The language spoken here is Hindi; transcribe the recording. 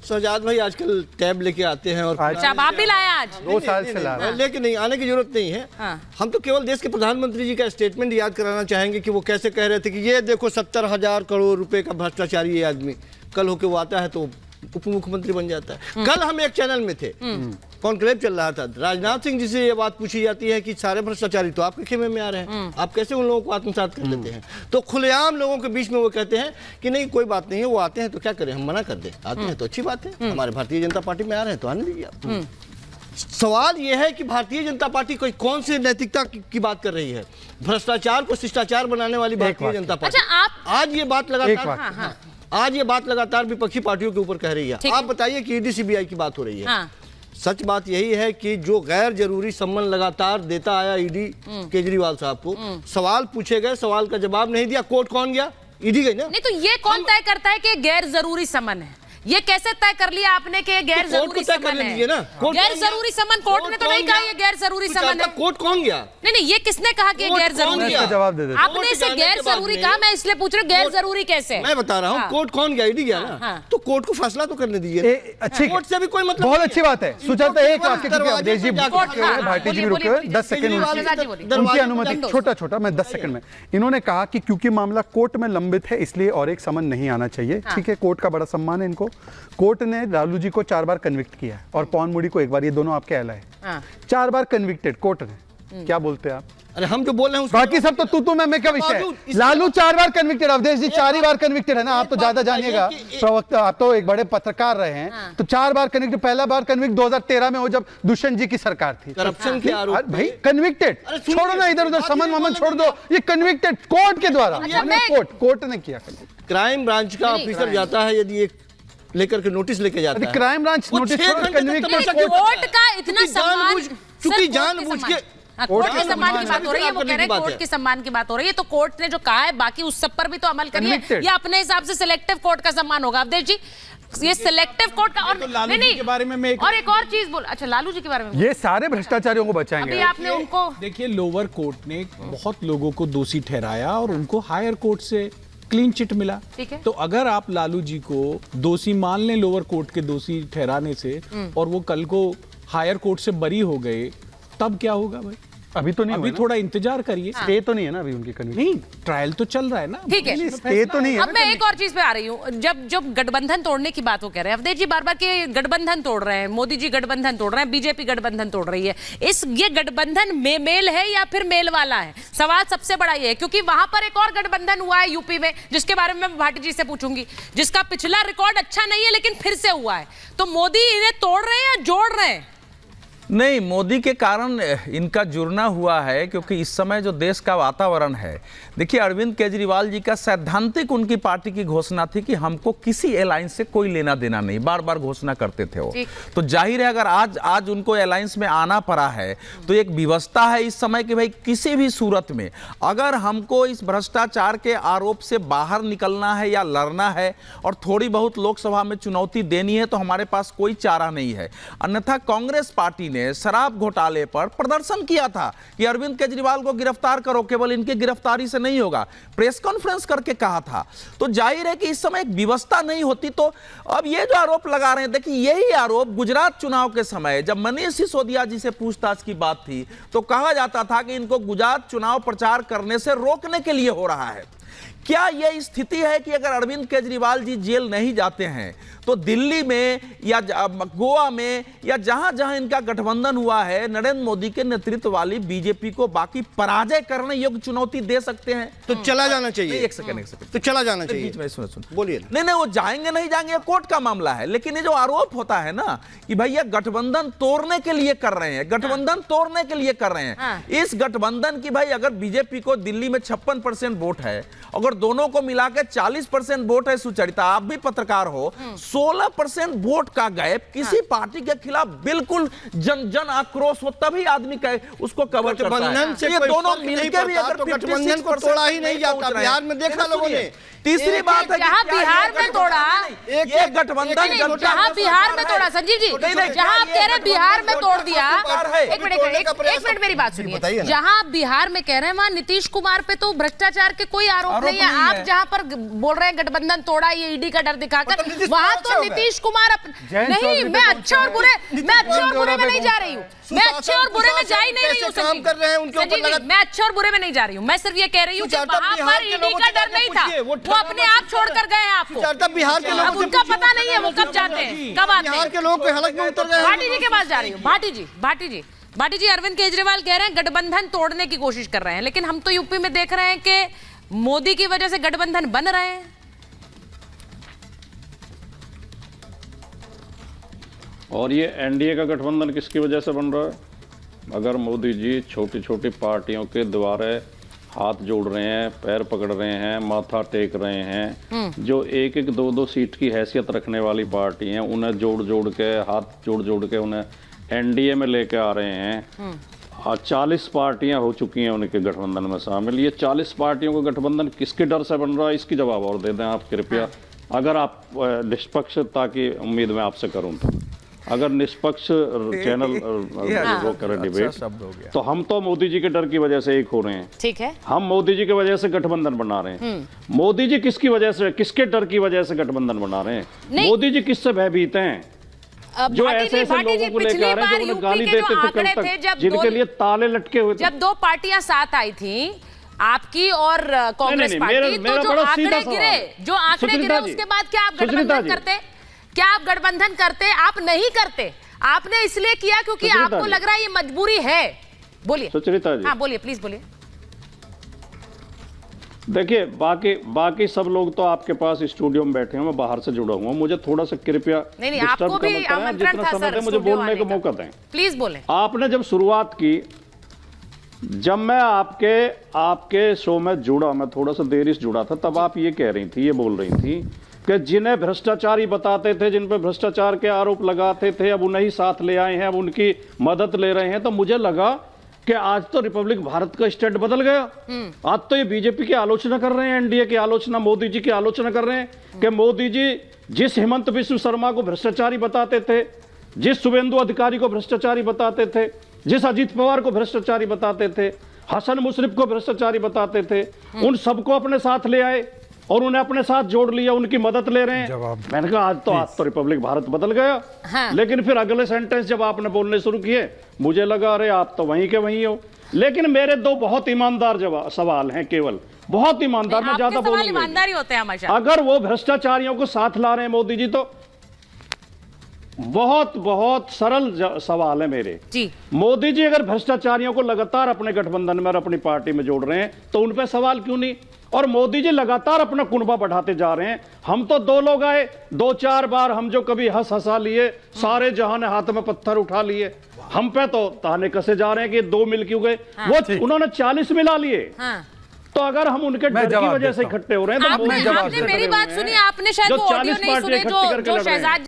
शहजाद भाई आजकल टैब लेके आते हैं और अच्छा, आप भी लाए आज? 2 साल से ला रहे हैं। लेकिन नहीं, आने की जरूरत नहीं है। हम तो केवल देश के प्रधानमंत्री जी का स्टेटमेंट याद कराना चाहेंगे कि वो कैसे कह रहे थे कि ये देखो 70,000 करोड़ रुपए का भ्रष्टाचारी ये आदमी, कल होके वो आता है तो उप मुख्यमंत्री बन जाता है। कल हम एक चैनल में थे, कॉन्क्लेव चल रहा था, राजनाथ सिंह जी से ये बात पूछी जाती है कि सारे भ्रष्टाचारी तो आपके खेमे में आ रहे हैं, आप कैसे उन लोगों को आत्मसात कर लेते हैं। तो खुलेआम लोगों के बीच में वो कहते हैं कि नहीं कोई बात नहीं है, वो आते हैं तो क्या करें, हम मना कर दें, आते हैं तो अच्छी बात है, हमारे भारतीय जनता पार्टी में आ रहे हैं तो आने दीजिए आप। सवाल यह है कि भारतीय जनता पार्टी कोई कौन सी नैतिकता की बात कर रही है? भ्रष्टाचार को शिष्टाचार बनाने वाली भारतीय जनता पार्टी। अच्छा, आप आज ये बात लगातार आज ये बात लगातार विपक्षी पार्टियों के ऊपर कह रही है। आप बताइए कि ईडी सीबीआई की बात हो रही है। सच बात यही है कि जो गैर जरूरी सम्मन लगातार देता आया ईडी केजरीवाल साहब को, सवाल पूछे गए, सवाल का जवाब नहीं दिया, कोर्ट कौन गया? ईडी गई ना। नहीं तो ये कौन तय करता है कि गैर जरूरी समन है? ये कैसे तय कर लिया आपने कि गैर जरूरी समन है? गैर जरूरी समन कोर्ट ने तो नहीं कहा ये गैर जरूरी समन है। कोर्ट कौन गया? नहीं, ये किसने कहा कि गैर जरूरी? जवाब दे दे। आपने इसे गैर जरूरी कहा, मैं इसलिए पूछ रही हूँ गैर जरूरी कैसे? मैं बता रहा हूँ कोर्ट कौन गया, ईडी गया ना। तो कोर्ट को फैसला तो करने दीजिए। अच्छी कोर्ट से भी कोई मतलब, बहुत अच्छी बात है। सुचेता एक वाक्य, भारती जी भी रुके हुए 10 सेकंड उनकी अनुमति, छोटा मैं 10 सेकंड में। इन्होंने कहा कि क्योंकि मामला कोर्ट में लंबित है इसलिए और एक समन नहीं आना चाहिए। ठीक है, कोर्ट का बड़ा सम्मान है इनको। कोर्ट ने लालू जी को 4 बार कन्विक्ट किया है और पवन मुड़ी को 1 बार, ये दोनों आपके अलावा है। 4 बार कन्विक्टेड कोर्ट ने। क्या बोलते हैं आप? अरे हम जो बोल रहे हैं बाकी सब तो तू मैं क्या विषय है? लालू 4 बार कन्विक्टेड, अवधेश जी 4 ही बार कन्विक्टेड है ना। आप तो ज्यादा जानिएगा, प्रवक्ता आप तो एक बड़े पत्रकार रहे हैं। तो 4 बार कन्विक्टेड, पहला बार कन्विक्ट 2013 में हो जब दुष्यंत जी की सरकार थी। करप्शन के आरोप भाई कन्विक्टेड, छोड़ो ना इधर उधर समन वमन छोड़ दो, ये कन्विक्टेड कोर्ट के द्वारा, कोर्ट ने किया। क्राइम ब्रांच का ऑफिसर जाता है, यदि एक लेकर के नोटिस लेके जाता है, क्राइम ब्रांच नोटिस कोर्ट का इतना सम्मान, चूंकि जानबूझ के कोर्ट के सम्मान की बात हो रही है, वो कह रहे हैं कोर्ट के सम्मान की बात हो रही है, तो कोर्ट ने जो कहा है बाकी उस सब पर भी तो अमल करिए। या अपने हिसाब से सिलेक्टिव कोर्ट का सम्मान होगा? अवधेश जी, ये सिलेक्टिव कोर्ट का। और नहीं, के बारे में और एक और चीज बोल, अच्छा लालू जी के बारे में, ये सारे भ्रष्टाचारियों को बचाएंगे। अभी आपने उनको देखिए, लोअर कोर्ट ने बहुत लोगों को दोषी ठहराया और उनको हायर कोर्ट से क्लीन चिट मिला। तो अगर आप लालू जी को दोषी मान लें लोअर कोर्ट के दोषी ठहराने से, और वो कल को हायर कोर्ट से बरी हो गए, तब क्या होगा भाई? अभी तो नहीं, अभी थोड़ा इंतजार करिए। स्टे तो नहीं है ना अभी उनकी कन्विक्शन? नहीं, ट्रायल तो चल रहा है ना। ठीक है, स्टे तो नहीं है। अब मैं एक और चीज पे आ रही हूँ। जब गठबंधन तोड़ने की बात हो कह रहे हैं अवधेश जी, बार बार के गठबंधन तोड़ रहे हैं, मोदी जी गठबंधन तोड़ रहे हैं, बीजेपी गठबंधन तोड़ रही है। ये गठबंधन में मेल है या फिर मेल वाला है? सवाल सबसे बड़ा ये है, क्योंकि वहां पर एक और गठबंधन हुआ है यूपी में, जिसके बारे में मैं भाटी जी से पूछूंगी, जिसका पिछला रिकॉर्ड अच्छा नहीं है लेकिन फिर से हुआ है। तो मोदी इन्हें तोड़ रहे हैं या जोड़ रहे हैं? नहीं, मोदी के कारण इनका जुड़ना हुआ है, क्योंकि इस समय जो देश का वातावरण है, देखिए अरविंद केजरीवाल जी का सैद्धांतिक उनकी पार्टी की घोषणा थी कि हमको किसी अलायंस से कोई लेना देना नहीं, बार बार घोषणा करते थे वो। तो जाहिर है अगर आज उनको अलायंस में आना पड़ा है तो एक व्यवस्था है इस समय कि भाई किसी भी सूरत में अगर हमको इस भ्रष्टाचार के आरोप से बाहर निकलना है या लड़ना है और थोड़ी बहुत लोकसभा में चुनौती देनी है तो हमारे पास कोई चारा नहीं है। अन्यथा कांग्रेस पार्टी ने शराब घोटाले पर प्रदर्शन किया था कि अरविंद केजरीवाल को गिरफ्तार करो, केवल इनकी गिरफ्तारी से नहीं होगा, प्रेस कॉन्फ्रेंस करके कहा था। तो जाहिर है कि इस समय एक व्यवस्था नहीं होती। तो अब ये जो आरोप लगा रहे हैं, देखिए यही आरोप गुजरात चुनाव के समय जब मनीष सिसोदिया जी से पूछताछ की बात थी तो कहा जाता था कि इनको गुजरात चुनाव प्रचार करने से रोकने के लिए हो रहा है। क्या यह स्थिति है कि अगर अरविंद केजरीवाल जी जेल नहीं जाते हैं तो दिल्ली में या गोवा में या जहां जहां इनका गठबंधन हुआ है, नरेंद्र मोदी के नेतृत्व वाली बीजेपी को बाकी पराजय करने योग्य चुनौती दे सकते हैं? तो चला जाना चाहिए। एक सेकंड तो चला जाना चाहिए। बीच में सुन बोलिए। नहीं, वो जाएंगे नहीं जाएंगे कोर्ट का मामला है, लेकिन ये जो आरोप होता है ना कि भैया गठबंधन तोड़ने के लिए कर रहे हैं, गठबंधन तोड़ने के लिए कर रहे हैं। इस गठबंधन की भाई अगर बीजेपी को दिल्ली में 56% वोट है, अगर दोनों को मिला के 40% वोट है, सुचरिता आप भी पत्रकार हो, 16% वोट का गैप किसी पार्टी के खिलाफ बिल्कुल जन आक्रोश हो, तभी आदमी उसको कवर करता है। ये दोनों मिलकर भी अगर गठबंधन को तोड़ा ही नहीं जाता। बिहार में देखा लोगों ने। तीसरी बात है जहां बिहार में तोड़ा, एक गठबंधन जहां बिहार में तोड़ा, संजीव जी जहां आप कह रहे हैं बिहार में तोड़ दिया, एक मिनट मेरी बात सुनिए, जहां बिहार में कह रहे हैं वहां नीतीश कुमार पे तो भ्रष्टाचार के कोई आरोप नहीं है। आप जहां पर बोल रहे हैं गठबंधन तोड़ा, ये ईडी का डर दिखाकर, वहां तो नीतीश कुमार नहीं, मैं अच्छे और बुरे में नहीं जा रही हूँ, मैं अच्छे और बुरे में जा ही नहीं रही हूँ, काम कर रहे हैं उनके ऊपर, मैं अच्छे और बुरे में नहीं जा रही हूँ। मैं सिर्फ ये कह रही हूँ कि वहां पर ईडी का डर नहीं था, वो अपने आप छोड़कर गए हैं आपको। बिहार के लोग, अब उनका पता नहीं है वो कब जाते हैं, कब आते हैं। बिहार के लोग हलक में उतर गए। भाटी जी के पास जा रही हूँ। भाटी जी, अरविंद केजरीवाल कह रहे हैं गठबंधन तोड़ने की कोशिश कर रहे हैं, लेकिन हम तो यूपी में देख रहे हैं कि मोदी की वजह से गठबंधन बन रहे हैं। और ये एनडीए का गठबंधन किसकी वजह से बन रहा है? अगर मोदी जी छोटी छोटी पार्टियों के द्वारा हाथ जोड़ रहे हैं, पैर पकड़ रहे हैं, माथा टेक रहे हैं, जो एक एक दो दो सीट की हैसियत रखने वाली पार्टी हैं, उन्हें जोड़ के, हाथ जोड़ के उन्हें एनडीए में लेके आ रहे हैं। 40 पार्टियां हो चुकी हैं उनके गठबंधन में शामिल। ये 40 पार्टियों का गठबंधन किसके डर से बन रहा है, इसकी जवाब और दे दें आप कृपया। अगर आप निष्पक्षता की उम्मीद मैं आपसे करूं तो, अगर निष्पक्ष चैनल वो करें डिबेट, तो हम तो मोदी जी के डर की वजह से एक हो रहे हैं। ठीक है, हम मोदी जी की वजह से गठबंधन बना रहे हैं। मोदी जी किसकी वजह से, किसके डर की वजह से गठबंधन बना रहे हैं? मोदी जी किससे भयभीत हैं? जो ऐसे लोगों को लेकर आ रहे हैं जो उन्हें गाली देते थे कल तक, जिनके लिए ताले लटके हुए थे। जब दो पार्टियां साथ आई थी, आपकी और कांग्रेस पार्टी, तो जो आंकड़े गिरे उसके बाद क्या आप गठबंधन करते? क्या आप गठबंधन करते? आप नहीं करते। आपने इसलिए किया क्योंकि आपको लग रहा है ये मजबूरी है। बोलिए सुचरिता जी। हाँ बोलिए, प्लीज बोलिए। देखिए बाकी सब लोग तो आपके पास स्टूडियो में बैठे हैं, मैं बाहर से जुड़ा हुआ हूं। मुझे थोड़ा सा कृपया नहीं, आपको भी आमंत्रण था सर, मुझे बोलने का मौका दें, प्लीज बोले। आपने जब शुरुआत की, जब मैं आपके शो में जुड़ा, मैं थोड़ा सा देरी से जुड़ा था, तब आप ये कह रही थी, ये बोल रही थी कि जिन्हें भ्रष्टाचारी बताते थे, जिन पर भ्रष्टाचार के आरोप लगाते थे, अब उन्हें ही साथ ले आए हैं, अब उनकी मदद ले रहे हैं। तो मुझे लगा कि आज तो रिपब्लिक भारत का स्टेट बदल गया। आज तो ये बीजेपी की आलोचना कर रहे हैं, एनडीए की आलोचना, मोदी जी की आलोचना कर रहे हैं कि मोदी जी जिस हिमंत बिस्व शर्मा को भ्रष्टाचारी बताते थे, जिस शुभेंदु अधिकारी को भ्रष्टाचारी बताते थे, जिस अजीत पवार को भ्रष्टाचारी बताते थे, हसन मुशर्रफ को भ्रष्टाचारी बताते थे, उन सबको अपने साथ ले आए और उन्हें अपने साथ जोड़ लिया, उनकी मदद ले रहे हैं। मैंने कहा आज तो रिपब्लिक भारत बदल गया। हाँ। लेकिन फिर अगले सेंटेंस जब आपने बोलने शुरू किए, मुझे लगा अरे आप तो वहीं के वहीं हो। लेकिन मेरे दो बहुत ईमानदार सवाल हैं, केवल बहुत ईमानदार, मैं ज्यादा बोलूंगा। ईमानदारी होते हैं हमेशा। अगर वो भ्रष्टाचारियों को साथ ला रहे हैं मोदी जी, तो बहुत सरल सवाल है मेरे जी। मोदी जी अगर भ्रष्टाचारियों को लगातार अपने गठबंधन में और अपनी पार्टी में जोड़ रहे हैं, तो उन पे सवाल क्यों नहीं? और मोदी जी लगातार अपना कुनबा बढ़ाते जा रहे हैं। हम तो दो लोग आए, 2-4 बार हम जो कभी हंसा लिए, सारे जहां ने हाथ में पत्थर उठा लिए, हम पे तो ताने कसे जा रहे हैं कि 2 मिल क्यों गए। हाँ। वो उन्होंने 40 मिला लिए। हाँ। तो अगर हम उनके डर की वजह से इकट्ठे हो रहे हैं, तो आपने मेरी बात सुनी, आपने शायद वो ऑडियो नहीं सुने जो शहजाद